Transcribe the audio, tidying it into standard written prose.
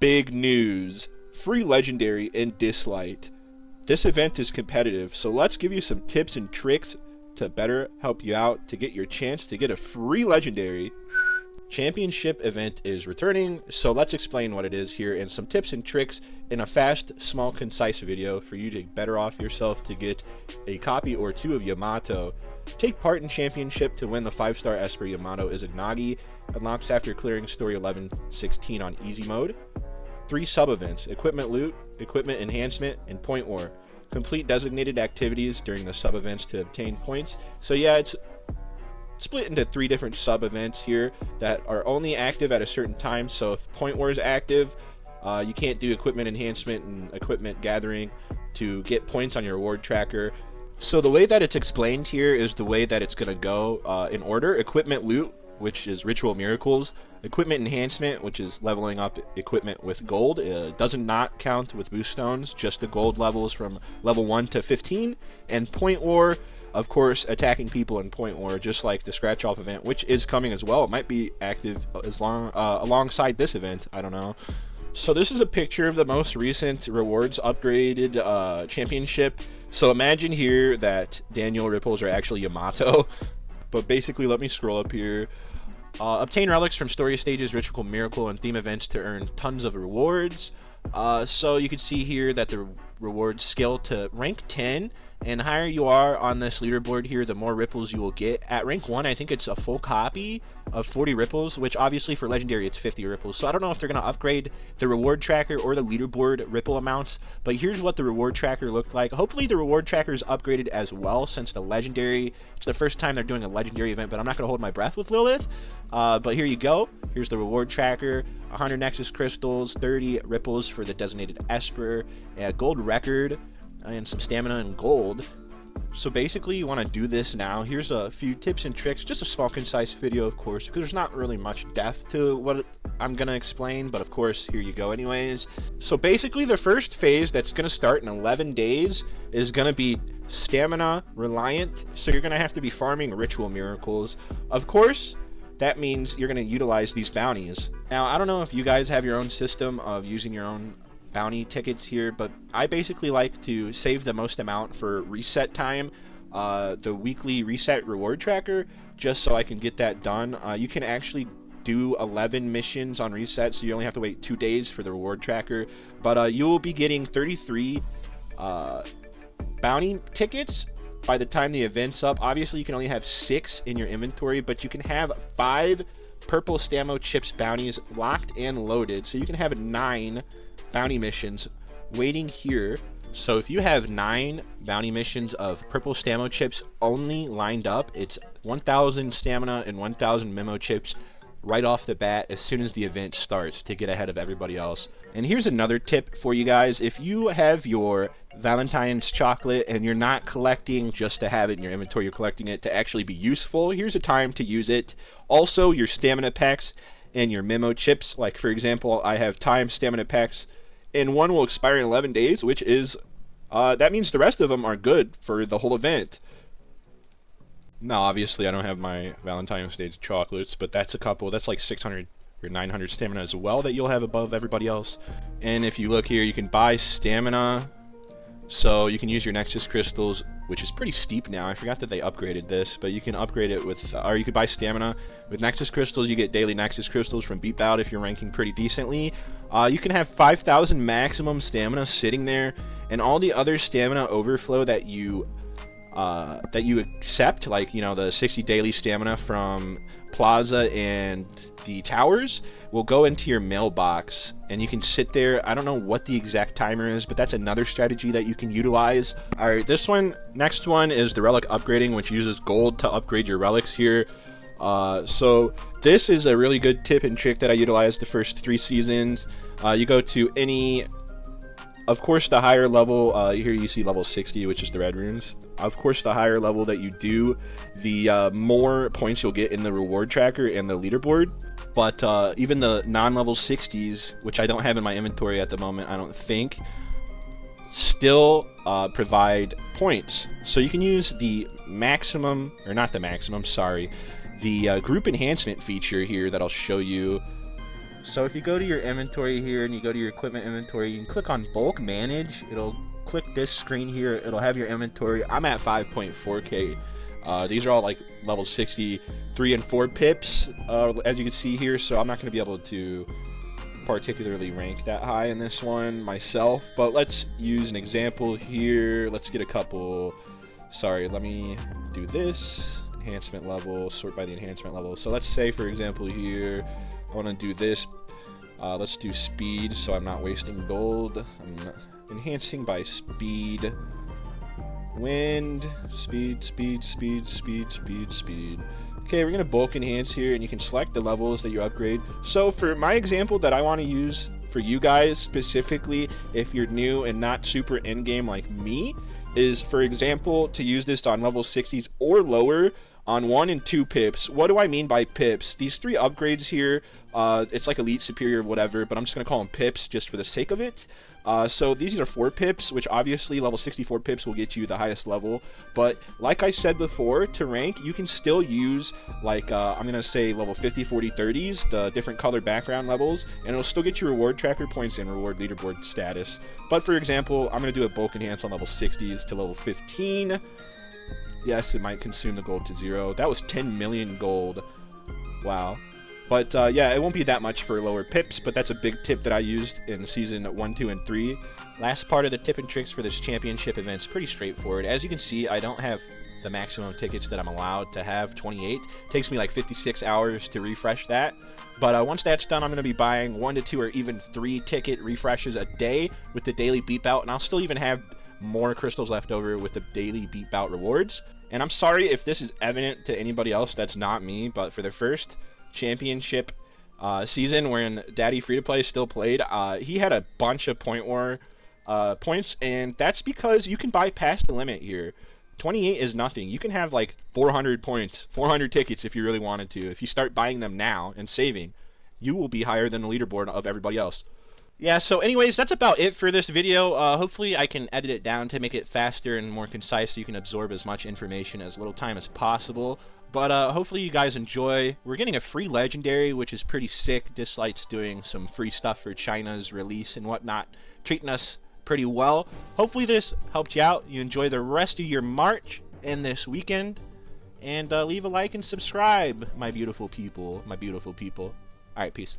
big news. Free legendary in Dislyte. This event is competitive, so let's give you some tips and tricks to better help you out to get your chance to get a free legendary. Championship event is returning, so let's explain what it is here and some tips and tricks in a fast, small, concise video for you to better off yourself to get a copy or two of Yamato. Take part in championship to win the 5-star Esper Yamato Izanagi, unlocks after clearing story 11-16 on easy mode. 3 sub events: equipment loot, equipment enhancement, and point war. Complete designated activities during the sub events to obtain points. So yeah, it's split into 3 different sub events here that are only active at a certain time. So if point war is active, you can't do equipment enhancement and equipment gathering to get points on your reward tracker. So the way that it's explained here is the way that it's going to go in order: equipment loot, which is ritual miracles; equipment enhancement, which is leveling up equipment with gold. Does not count with boost stones, just the gold levels from level 1 to 15. And point war, of course, attacking people in point war, just like the scratch off event, which is coming as well. It might be active alongside this event, I don't know. So this is a picture of the most recent rewards upgraded championship. So imagine here that Daniel ripples are actually Yamato. But basically, let me scroll up here. Obtain relics from story stages, ritual miracle, and theme events to earn tons of rewards. So you can see here that the rewards scale to rank 10, and the higher you are on this leaderboard here, the more ripples you will get. At rank 1, I think it's a full copy of 40 ripples, which obviously for legendary it's 50 ripples. So I don't know if they're going to upgrade the reward tracker or the leaderboard ripple amounts, but here's what the reward tracker looked like. Hopefully the reward tracker is upgraded as well, since the legendary, it's the first time they're doing a legendary event, but I'm not going to hold my breath with Lilith. But here you go. Here's the reward tracker: 100 Nexus crystals, 30 ripples for the designated Esper, a gold record, and some stamina and gold. So basically you want to do this now. Here's a few tips and tricks, just a small concise video, of course, because there's not really much depth to what I'm gonna explain, but of course here you go anyways. So basically the first phase that's gonna start in 11 days is gonna be stamina reliant, so you're gonna have to be farming ritual miracles. Of course that means you're going to utilize these bounties. Now, I don't know if you guys have your own system of using your own bounty tickets here, but I basically like to save the most amount for reset time, the weekly reset reward tracker, just so I can get that done. You can actually do 11 missions on reset, so you only have to wait 2 days for the reward tracker, but you will be getting 33 bounty tickets by the time the event's up. Obviously you can only have 6 in your inventory, but you can have 5 purple Stamo chips bounties locked and loaded, so you can have 9 bounty missions waiting here. So if you have 9 bounty missions of purple Stamo chips only lined up, it's 1000 stamina and 1000 memo chips right off the bat as soon as the event starts to get ahead of everybody else. And here's another tip for you guys: if you have your Valentine's chocolate and you're not collecting just to have it in your inventory, you're collecting it to actually be useful, here's a time to use it. Also, your stamina packs and your memo chips, like for example, I have time stamina packs and one will expire in 11 days, which is that means the rest of them are good for the whole event. Now, obviously, I don't have my Valentine's Day chocolates, but that's a couple. That's like 600 or 900 stamina as well that you'll have above everybody else. And if you look here, you can buy stamina. So you can use your Nexus crystals, which is pretty steep now. I forgot that they upgraded this, but you can upgrade it with, or you could buy stamina with Nexus crystals. You get daily Nexus crystals from Beat Bout if you're ranking pretty decently. You can have 5,000 maximum stamina sitting there, and all the other stamina overflow that you accept, like, you know, the 60 daily stamina from Plaza and the towers, will go into your mailbox, and you can sit there. I don't know what the exact timer is, but that's another strategy that you can utilize. Alright, next one is the relic upgrading, which uses gold to upgrade your relics here. So this is a really good tip and trick that I utilized the first 3 seasons. You go to any, of course, the higher level, here you see level 60, which is the red runes. Of course, the higher level that you do, the more points you'll get in the reward tracker and the leaderboard. But even the non-level 60s, which I don't have in my inventory at the moment, I don't think, still provide points. So you can use the maximum, or not the maximum, sorry, the group enhancement feature here that I'll show you. So if you go to your inventory here and you go to your equipment inventory, you can click on bulk manage. It'll click this screen here. It'll have your inventory. I'm at 5.4k. These are all like level 63 and 4 pips, as you can see here. So I'm not going to be able to particularly rank that high in this one myself. But let's use an example here. Let's get a couple. Sorry, let me do this. Enhancement level, sort by the enhancement level. So let's say, for example, here, I want to do this. Let's do speed, so I'm not wasting gold. I'm enhancing by speed. Wind, speed. Okay, we're gonna bulk enhance here, and you can select the levels that you upgrade. So for my example that I want to use for you guys specifically, if you're new and not super in-game like me, is, for example, to use this on level 60s or lower on 1 and 2 pips. What do I mean by pips? These 3 upgrades here, it's like elite, superior, whatever, but I'm just gonna call them pips just for the sake of it. So these are 4 pips, which obviously level 64 pips will get you the highest level. But like I said before, to rank, you can still use, like, I'm gonna say level 50, 40, 30s, the different color background levels, and it'll still get you reward tracker points and reward leaderboard status. But for example, I'm gonna do a bulk enhance on level 60s to level 15. Yes, it might consume the gold to 0. That was 10 million gold. Wow. But yeah, it won't be that much for lower pips, but that's a big tip that I used in season 1, 2, and 3. Last part of the tip and tricks for this championship event is pretty straightforward. As you can see, I don't have the maximum tickets that I'm allowed to have, 28. It takes me like 56 hours to refresh that. But once that's done, I'm going to be buying 1 to 2 or even 3 ticket refreshes a day with the daily beep out, and I'll still even have more crystals left over with the daily beep out rewards. And I'm sorry if this is evident to anybody else that's not me, but for the first championship season when Daddy Free-to-Play still played, he had a bunch of point war points, and that's because you can bypass the limit here. 28 is nothing. You can have like 400 points, 400 tickets if you really wanted to. If you start buying them now and saving, you will be higher than the leaderboard of everybody else. Yeah, so anyways, that's about it for this video. Hopefully I can edit it down to make it faster and more concise so you can absorb as much information as little time as possible. But hopefully you guys enjoy. We're getting a free legendary, which is pretty sick. Dislyte's doing some free stuff for China's release and whatnot, treating us pretty well. Hopefully this helped you out. You enjoy the rest of your March and this weekend. And leave a like and subscribe, my beautiful people. Alright, peace.